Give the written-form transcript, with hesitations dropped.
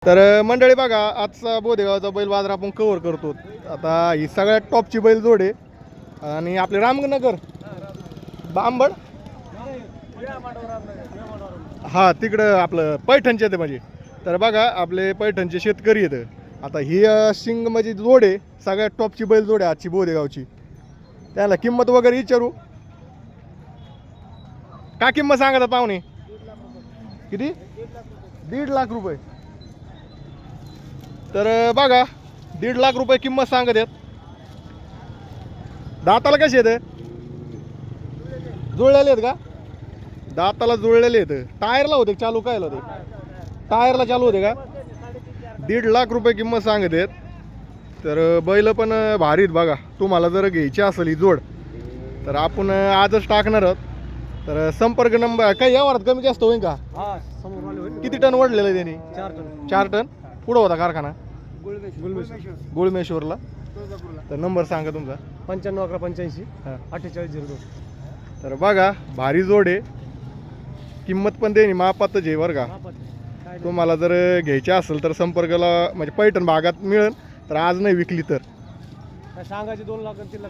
तर मंडळी बघा, आजचा बोदेगावचा बैल बाजार आपण कव्हर करतो. आता ही सगळ्यात टॉपची बैल जोड आहे आणि आपले रामनगर बांबड हा तिकडं आपलं पैठणचे येते म्हणजे. तर बघा आपले पैठणचे शेतकरी येतं. आता ही शिंग म्हणजे जोड आहे, सगळ्यात टॉपची बैल जोड आहे आजची बोदेगावची. त्याला किंमत वगैरे विचारू. का किंमत सांगा पाहुणे? किती? 1.5 लाख रुपये. तर बघा 1.5 लाख रुपये किंमत सांगत आहेत. दाताला कसे आहेत? जुळलेले आहेत का? दाताला जुळलेले आहेत. टायरला होते चालू काय होते? टायरला चालू होते का? 1.5 लाख रुपये किंमत सांगत आहेत. तर बैल पण भारीत बघा. तुम्हाला जर घ्यायची असेल ही जोड तर आपण आजच टाकणार आहोत. तर संपर्क नंबर काही यावरात कमी जास्त होईल का? किती टन वाढलेलं आहे त्यांनी? 4 टन. कुठं होता कारखाना? गुळमेश्वरला. तर नंबर सांगा तुमचा. 95 हां 4802. तर बघा भारी जोड आहे. किंमत पण देणी मापातच आहे बरं का. तुम्हाला जर घ्यायची असेल तर संपर्काला म्हणजे पैठण भागात मिळेल. तर आज नाही विकली तर सांगायचे 2 लाख